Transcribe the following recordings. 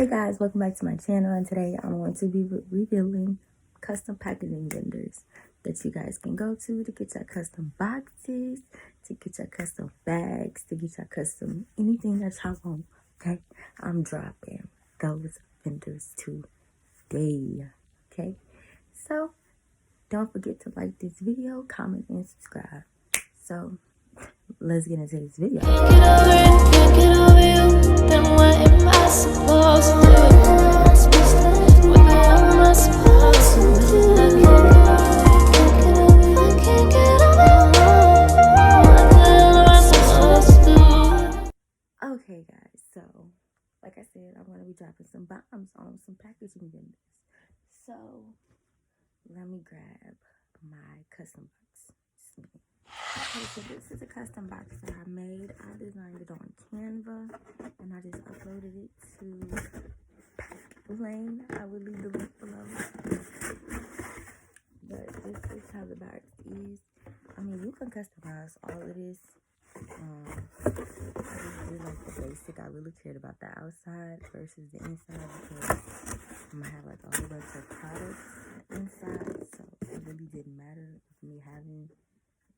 Hey guys, welcome back to my channel, and today I'm going to be revealing custom packaging vendors that you guys can go to get your custom boxes, to get your custom bags, to get your custom anything that y'all want. Okay, I'm dropping those vendors today. Okay, so don't forget to like this video, comment, and subscribe. So let's get into this video. Can't get over you, then what am I supposed to do? What the hell am I supposed to do? Can't get over you, what the hell am I supposed to do? Okay guys, so like I said, I'm going to be dropping some bombs on some packaging vendors. So let me grab my custom box. Okay, so this is a custom box that I made. I designed it on Canva, and I just uploaded it to Lane. I will leave the link below. But this is how the box is. I mean, you can customize all of this. I just really like the basic. I really cared about the outside versus the inside because I'm gonna have like a whole bunch of products inside, so it really didn't matter with me having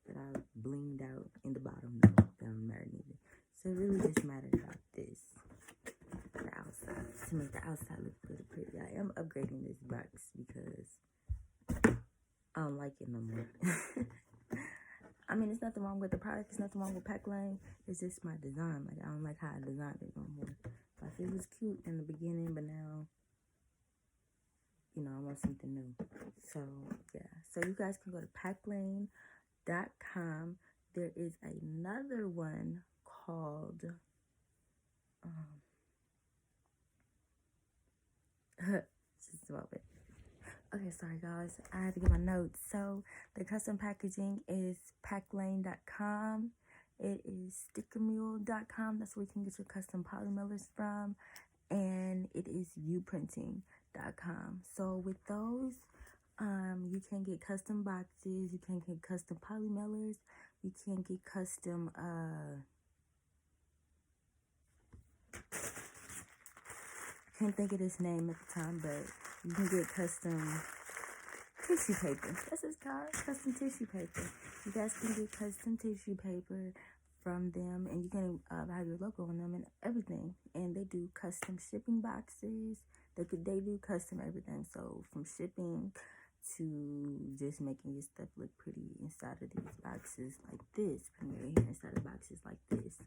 that I blinged out in the bottom. No, that don't matter neither. So it really just mattered about this, the outside, to make the outside look really pretty. I am upgrading this box because I don't like it no more. I mean, there's nothing wrong with the product. There's nothing wrong with Pack Lane. It's just my design. Like, I don't like how I designed it no more. Like, it was cute in the beginning, but now, you know, I want something new. So, yeah. So, you guys can go to packlane.com. There is another one called, just a moment. Okay, sorry guys, I had to get my notes. So the custom packaging is packlane.com. It is stickermule.com. That's where you can get your custom polymailers from. And it is uprinting.com. So with those, you can get custom boxes, you can get custom polymailers, you can get custom can't think of this name at the time, but you can get custom tissue paper. That's what it's called, custom tissue paper. You guys can get custom tissue paper from them, and you can have your logo on them and everything. And they do custom shipping boxes. They do custom everything. So from shipping to just making your stuff look pretty inside of these boxes like this, putting your hair inside of boxes like this.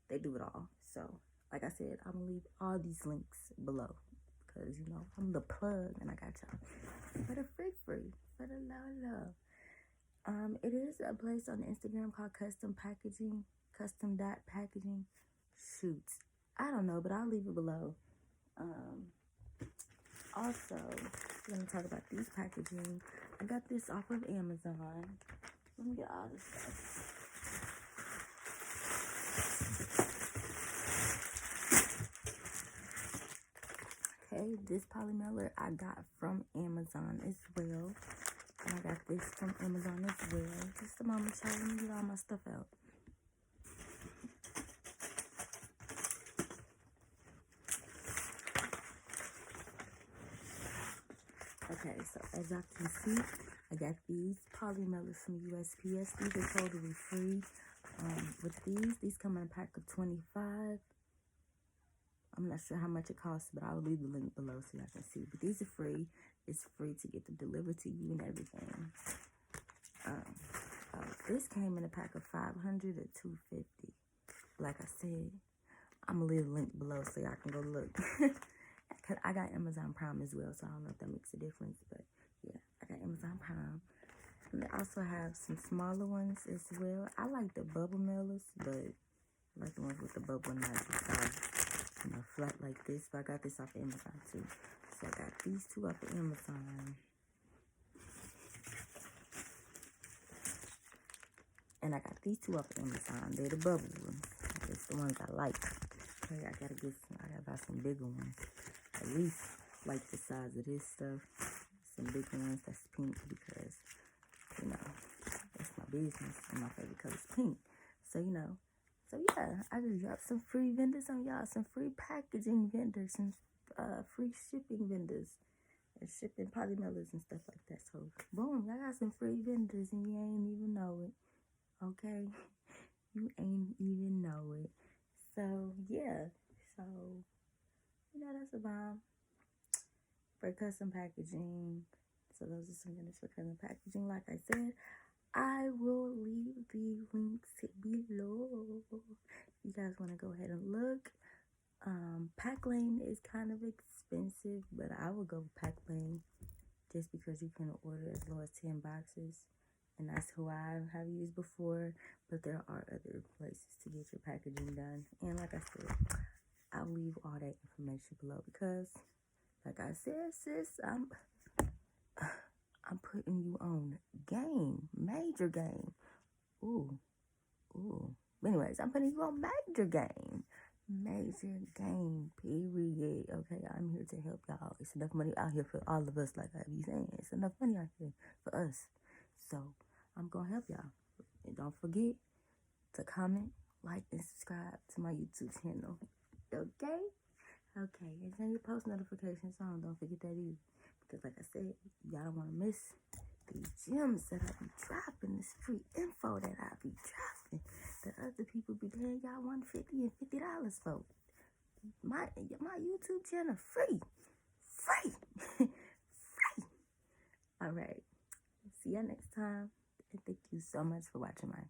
They do it all. So like I said, I'm gonna leave all these links below because, you know, I'm the plug and I got y'all for the free, for the love. It is a place on Instagram called Custom Packaging, custom.packaging. Shoots. I don't know, but I'll leave it below. Also, we're gonna talk about these packaging. I got this off of Amazon. Let me get all this stuff. Okay, this polymailer I got from Amazon as well. And I got this from Amazon as well. Just a moment, y'all. Let me get all my stuff out. Okay, so as y'all can see, I got these polymailers from USPS. These are totally free. With these come in a pack of 25. I'm not sure how much it costs, but I'll leave the link below so y'all can see. But these are free. It's free to get them delivered to you and everything. This came in a pack of 500 or 250. Like I said, I'm gonna leave the link below so y'all can go look. Cause I got Amazon Prime as well, so I don't know if that makes a difference. But yeah, I got Amazon Prime. And they also have some smaller ones as well. I like the bubble mailers, but I like the ones with the bubble and not the size, you know, flat like this. But I got this off of Amazon too. So I got these two off of Amazon. And I got these two off of Amazon. They're the bubble ones. It's the ones I like. Okay, I gotta buy some bigger ones. At least like the size of this stuff. Some bigger ones that's pink because, you know, that's my business and my favorite color is pink. So, you know, So yeah, I just dropped some free vendors on y'all, some free packaging vendors, some free shipping vendors, and shipping polymailers and stuff like that. So boom, I got some free vendors and you ain't even know it. Okay, you ain't even know it. So yeah, so that's about for custom packaging. So those are some vendors for custom packaging. Like I said, I will leave the links below. You guys want to go ahead and look. Pack Lane is kind of expensive, but I would go with Pack Lane just because you can order as low as 10 boxes. And that's who I have used before. But there are other places to get your packaging done. And like I said, I'll leave all that information below because, like I said, sis, I'm putting you on game, major game. Ooh. But anyways, I'm putting you on major game. Major game, period. Okay, I'm here to help y'all. It's enough money out here for all of us, like I be saying. It's enough money out here for us. So, I'm going to help y'all. And don't forget to comment, like, and subscribe to my YouTube channel. Okay? Okay, and turn your post notifications on. Don't forget that either. Because like I said, y'all don't want to miss the gems that I be dropping, this free info that I be dropping, that other people be paying y'all $150 and $50 for. My YouTube channel free. Free. All right. See y'all next time. And thank you so much for watching my